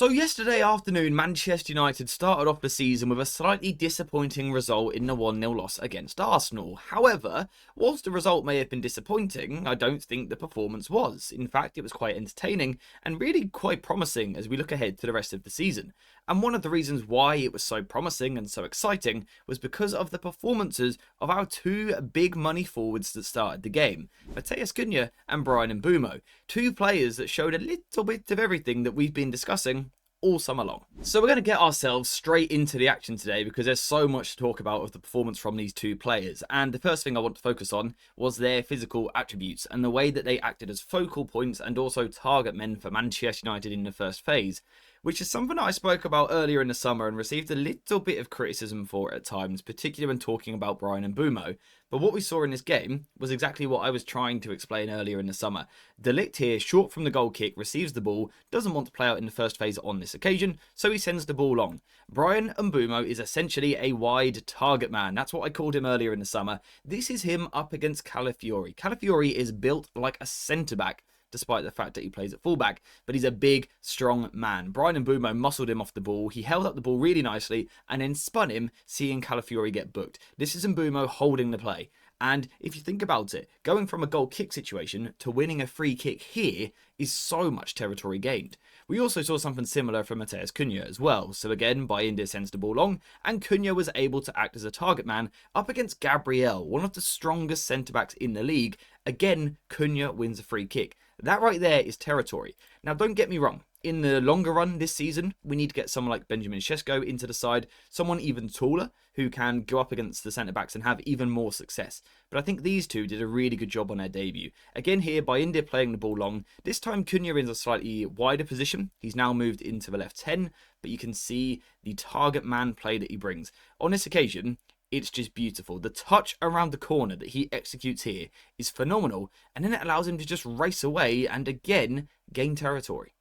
So yesterday afternoon, Manchester United started off the season with a slightly disappointing result in the 1-0 loss against Arsenal. However, whilst the result may have been disappointing, I don't think the performance was. In fact, it was quite entertaining and really quite promising as we look ahead to the rest of the season. And one of the reasons why it was so promising and so exciting was because of the performances of our two big money forwards that started the game, Matheus Cunha and Bryan Mbeumo, two players that showed a little bit of everything that we've been discussing all summer long. So we're going to get ourselves straight into the action today because there's so much to talk about of the performance from these two players. And the first thing I want to focus on was their physical attributes and the way that they acted as focal points and also target men for Manchester United in the first phase, which is something that I spoke about earlier in the summer and received a little bit of criticism for at times, particularly when talking about Bryan Mbeumo. But what we saw in this game was exactly what I was trying to explain earlier in the summer. De Ligt here, short from the goal kick, receives the ball, doesn't want to play out in the first phase on this occasion, so he sends the ball long. Bryan Mbeumo is essentially a wide target man. That's what I called him earlier in the summer. This is him up against Calafiori. Calafiori is built like a centre-back, despite the fact that he plays at fullback, but he's a big, strong man. Bryan Mbeumo muscled him off the ball, he held up the ball really nicely, and then spun him, seeing Calafiori get booked. This is Mbeumo holding the play. And if you think about it, going from a goal kick situation to winning a free kick here is so much territory gained. We also saw something similar from Matheus Cunha as well. So again, Bayindir sends the ball long, and Cunha was able to act as a target man up against Gabriel, one of the strongest centre-backs in the league. Again, Cunha wins a free kick. That right there is territory. Now, don't get me wrong. In the longer run this season, we need to get someone like Benjamin Sesko into the side, someone even taller who can go up against the centre-backs and have even more success. But I think these two did a really good job on their debut. Again here, Bayindir playing the ball long. This time Cunha in a slightly wider position. He's now moved into the left 10, but you can see the target man play that he brings. On this occasion, it's just beautiful. The touch around the corner that he executes here is phenomenal, and then it allows him to just race away and again gain territory.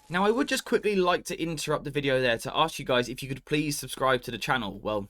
Now, I would just quickly like to interrupt the video there to ask you guys if you could please subscribe to the channel. Well,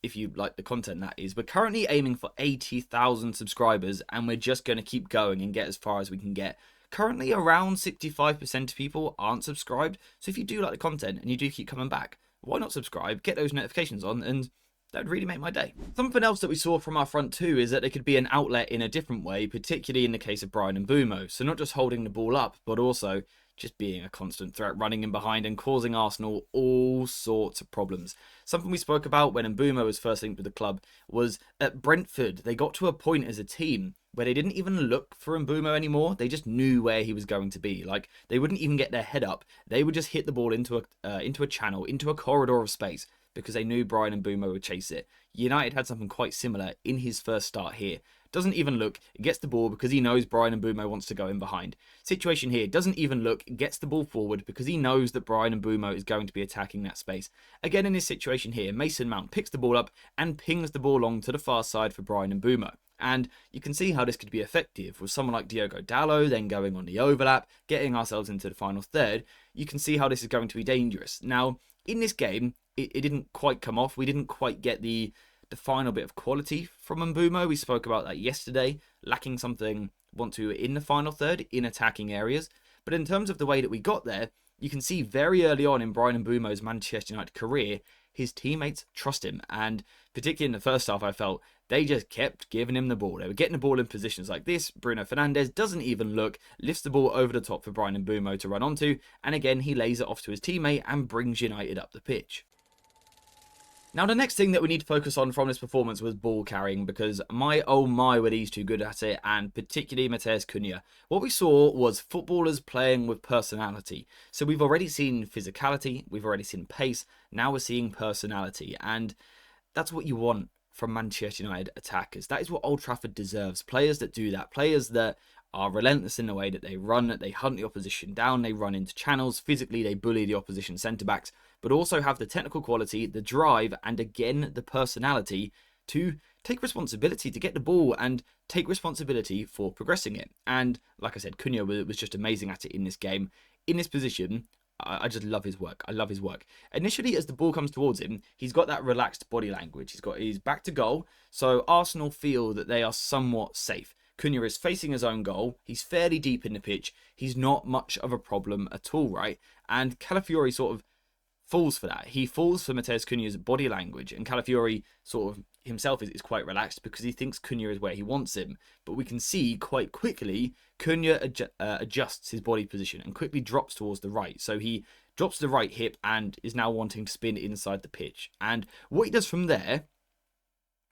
if you like the content, that is. We're currently aiming for 80,000 subscribers, and we're just going to keep going and get as far as we can get. Currently, around 65% of people aren't subscribed, so if you do like the content and you do keep coming back, why not subscribe, get those notifications on, and that would really make my day. Something else that we saw from our front two is that there could be an outlet in a different way, particularly in the case of Bryan Mbeumo. So not just holding the ball up, but also just being a constant threat, running in behind and causing Arsenal all sorts of problems. Something we spoke about when Mbeumo was first linked with the club was at Brentford. They got to a point as a team where they didn't even look for Mbeumo anymore. They just knew where he was going to be. Like, they wouldn't even get their head up. They would just hit the ball into a channel, into a corridor of space, because they knew Bryan Mbeumo would chase it. United had something quite similar in his first start here. Doesn't even look, gets the ball because he knows Bryan Mbeumo wants to go in behind. Situation here, doesn't even look, gets the ball forward because he knows that Bryan Mbeumo is going to be attacking that space. Again, in this situation here, Mason Mount picks the ball up and pings the ball along to the far side for Bryan Mbeumo. And you can see how this could be effective with someone like Diogo Dalot then going on the overlap, getting ourselves into the final third. You can see how this is going to be dangerous. Now, in this game, it didn't quite come off. We didn't quite get the final bit of quality from Mbeumo. We spoke about that yesterday, lacking something in the final third in attacking areas. But in terms of the way that we got there, you can see very early on in Bryan Mbeumo's Manchester United career, his teammates trust him. And particularly in the first half, I felt they just kept giving him the ball. They were getting the ball in positions like this. Bruno Fernandes doesn't even look, lifts the ball over the top for Bryan Mbeumo to run onto. And again, he lays it off to his teammate and brings United up the pitch. Now, the next thing that we need to focus on from this performance was ball carrying, because my oh my were these two good at it, and particularly Matheus Cunha. What we saw was footballers playing with personality. So we've already seen physicality, we've already seen pace, now we're seeing personality, and that's what you want from Manchester United attackers. That is what Old Trafford deserves. Players that do that, players that are relentless in the way that they run, that they hunt the opposition down, they run into channels, physically they bully the opposition centre-backs, but also have the technical quality, the drive, and again, the personality to take responsibility to get the ball and take responsibility for progressing it. And like I said, Cunha was just amazing at it in this game. In this position, I just love his work. I love his work. Initially, as the ball comes towards him, he's got that relaxed body language. He's got his back to goal, so Arsenal feel that they are somewhat safe. Cunha is facing his own goal. He's fairly deep in the pitch. He's not much of a problem at all, right? And Calafiori sort of falls for that. He falls for Matheus Cunha's body language, and Calafiori sort of himself is quite relaxed because he thinks Cunha is where he wants him. But we can see quite quickly Cunha adjusts his body position and quickly drops towards the right. So he drops the right hip and is now wanting to spin inside the pitch. And what he does from there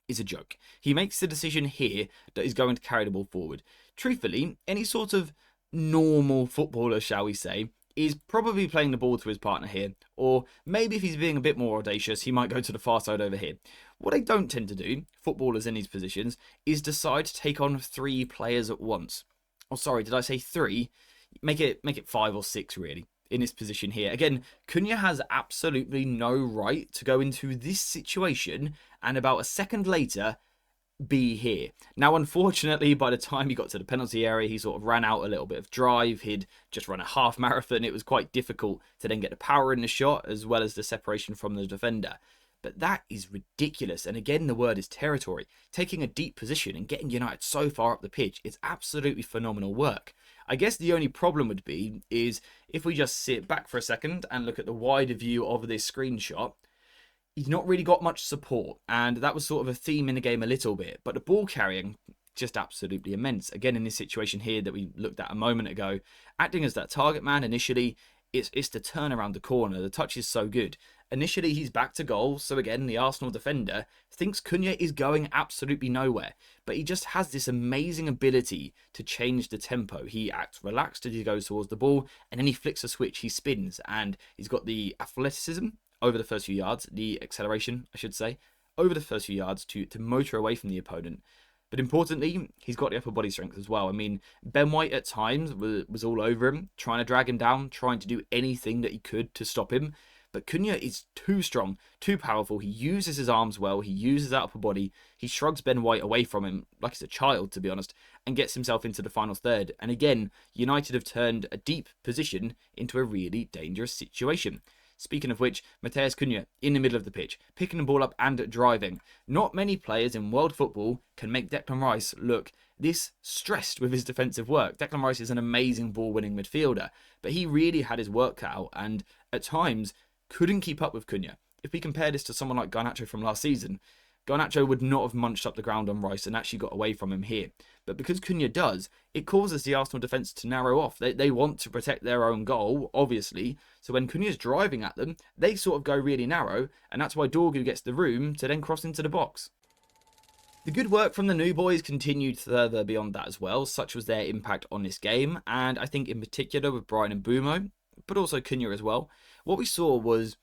is a joke. He makes the decision here that he's going to carry the ball forward. Truthfully, any sort of normal footballer, shall we say, is probably playing the ball to his partner here, or maybe if he's being a bit more audacious, he might go to the far side over here. What they don't tend to do, footballers in these positions, is decide to take on 3 players at once. Oh, sorry, did I say 3? Make it 5 or 6, really, in this position here. Again, Cunha has absolutely no right to go into this situation, and about a second later, be here. Now, unfortunately, by the time he got to the penalty area, he sort of ran out a little bit of drive. He'd just run a half marathon. It was quite difficult to then get the power in the shot as well as the separation from the defender. But that is ridiculous. And again, the word is territory. Taking a deep position and getting United so far up the pitch is absolutely phenomenal work. I guess the only problem would be is if we just sit back for a second and look at the wider view of this screenshot, he's not really got much support, and that was sort of a theme in the game a little bit, but the ball carrying, just absolutely immense. Again, in this situation here that we looked at a moment ago, acting as that target man initially, it's to turn around the corner. The touch is so good. Initially, he's back to goal, so again, the Arsenal defender thinks Cunha is going absolutely nowhere, but he just has this amazing ability to change the tempo. He acts relaxed as he goes towards the ball, and then he flicks a switch, he spins, and he's got the athleticism over the first few yards, the acceleration, I should say, over the first few yards to motor away from the opponent. But importantly, he's got the upper body strength as well. I mean, Ben White at times was all over him, trying to drag him down, trying to do anything that he could to stop him. But Cunha is too strong, too powerful. He uses his arms well. He uses that upper body. He shrugs Ben White away from him like he's a child, to be honest, and gets himself into the final third. And again, United have turned a deep position into a really dangerous situation. Speaking of which, Matheus Cunha in the middle of the pitch, picking the ball up and driving. Not many players in world football can make Declan Rice look this stressed with his defensive work. Declan Rice is an amazing ball-winning midfielder, but he really had his work cut out and at times couldn't keep up with Cunha. If we compare this to someone like Garnacho from last season, Garnacho would not have munched up the ground on Rice and actually got away from him here. But because Cunha does, it causes the Arsenal defence to narrow off. They want to protect their own goal, obviously. So when Cunha's driving at them, they sort of go really narrow. And that's why Dorgu gets the room to then cross into the box. The good work from the new boys continued further beyond that as well. Such was their impact on this game. And I think in particular with Bryan and Mbeumo, but also Cunha as well. What we saw was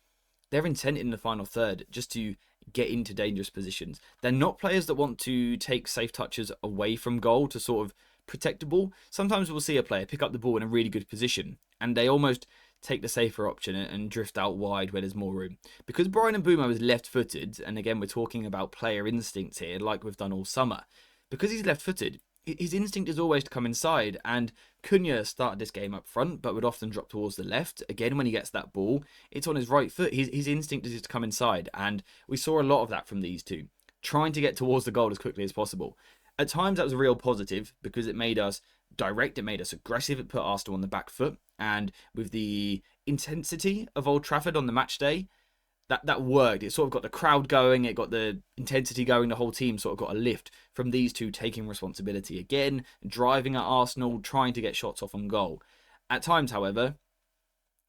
their intent in the final third just to get into dangerous positions. They're not players that want to take safe touches away from goal to sort of protect the ball. Sometimes we'll see a player pick up the ball in a really good position and they almost take the safer option and drift out wide where there's more room. Because Bryan and Mbeumo is left-footed, and again we're talking about player instincts here like we've done all summer. Because he's left-footed, his instinct is always to come inside, and Cunha started this game up front but would often drop towards the left. Again, when he gets that ball, it's on his right foot. His instinct is to come inside, and we saw a lot of that from these two, trying to get towards the goal as quickly as possible. At times that was a real positive because it made us direct, it made us aggressive, it put Arsenal on the back foot, and with the intensity of Old Trafford on the match day, that worked. It sort of got the crowd going, it got the intensity going, the whole team sort of got a lift from these two taking responsibility again, driving at Arsenal, trying to get shots off on goal. At times, however,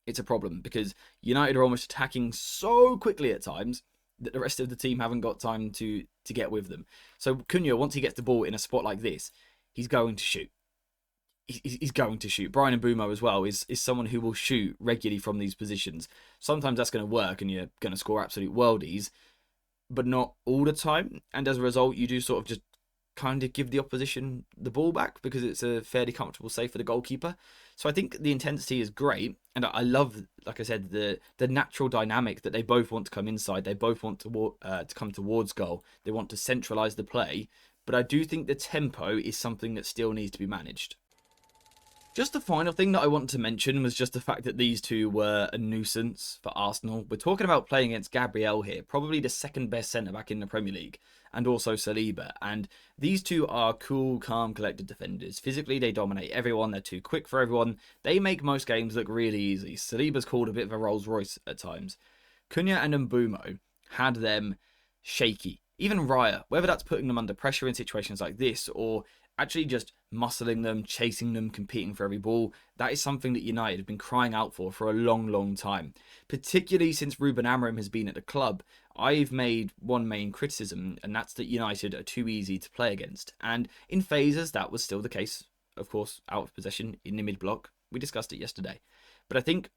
it's a problem because United are almost attacking so quickly at times that the rest of the team haven't got time to get with them. So Cunha, once he gets the ball in a spot like this, he's going to shoot. He's going to shoot. Bryan and Mbeumo as well is someone who will shoot regularly from these positions. Sometimes that's going to work and you're going to score absolute worldies, but not all the time. And as a result, you do sort of just kind of give the opposition the ball back because it's a fairly comfortable save for the goalkeeper. So I think the intensity is great. And I love, like I said, the natural dynamic that they both want to come inside. They both want to come towards goal. They want to centralise the play. But I do think the tempo is something that still needs to be managed. Just the final thing that I want to mention was just the fact that these two were a nuisance for Arsenal. We're talking about playing against Gabriel here, probably the second best centre-back in the Premier League, and also Saliba. And these two are cool, calm, collected defenders. Physically, they dominate everyone. They're too quick for everyone. They make most games look really easy. Saliba's called a bit of a Rolls Royce at times. Cunha and Mbeumo had them shaky. Even Raya, whether that's putting them under pressure in situations like this or actually just muscling them, chasing them, competing for every ball, that is something that United have been crying out for a long, long time. Particularly since Ruben Amorim has been at the club, I've made one main criticism, and that's that United are too easy to play against. And in phases, that was still the case, of course, out of possession in the mid-block. We discussed it yesterday. But I think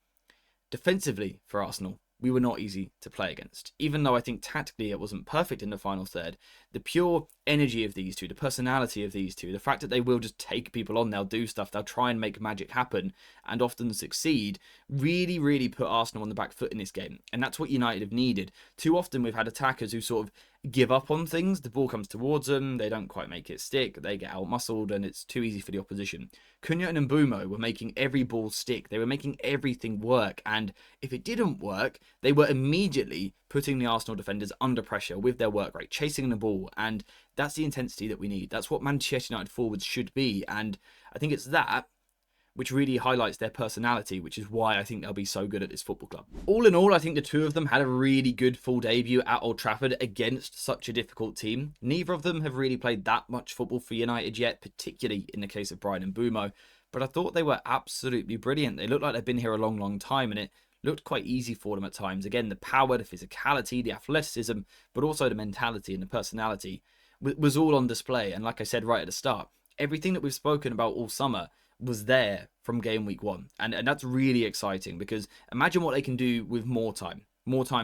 defensively for Arsenal, we were not easy to play against. Even though I think tactically it wasn't perfect in the final third, the pure energy of these two, the personality of these two, the fact that they will just take people on, they'll do stuff, they'll try and make magic happen and often succeed, really, really put Arsenal on the back foot in this game. And that's what United have needed. Too often we've had attackers who sort of give up on things, the ball comes towards them, they don't quite make it stick, they get out-muscled and it's too easy for the opposition. Cunha and Mbeumo were making every ball stick, they were making everything work, and if it didn't work, they were immediately putting the Arsenal defenders under pressure with their work rate, chasing the ball, and that's the intensity that we need. That's what Manchester United forwards should be, and I think it's that which really highlights their personality, which is why I think they'll be so good at this football club. All in all, I think the two of them had a really good full debut at Old Trafford against such a difficult team. Neither of them have really played that much football for United yet, particularly in the case of Bryan and Mbeumo, but I thought they were absolutely brilliant. They looked like they've been here a long, long time, and it looked quite easy for them at times. Again, the power, the physicality, the athleticism, but also the mentality and the personality was all on display. And like I said right at the start, everything that we've spoken about all summer was there from game week 1. And that's really exciting because imagine what they can do with more time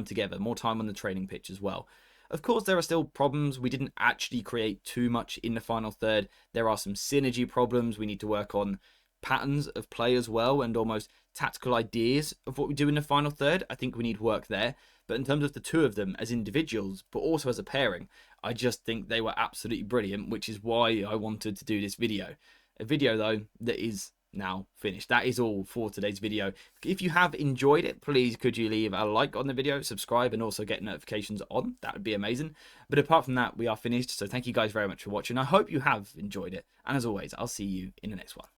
together, more time on the training pitch as well. Of course, there are still problems. We didn't actually create too much in the final third. There are some synergy problems. We need to work on patterns of play as well and almost tactical ideas of what we do in the final third. I think we need work there. But in terms of the two of them as individuals, but also as a pairing, I just think they were absolutely brilliant, which is why I wanted to do this video. A video, though, that is now finished. That is all for today's video. If you have enjoyed it, please could you leave a like on the video, subscribe, and also get notifications on. That would be amazing. But apart from that, we are finished. So thank you guys very much for watching. I hope you have enjoyed it. And as always, I'll see you in the next one.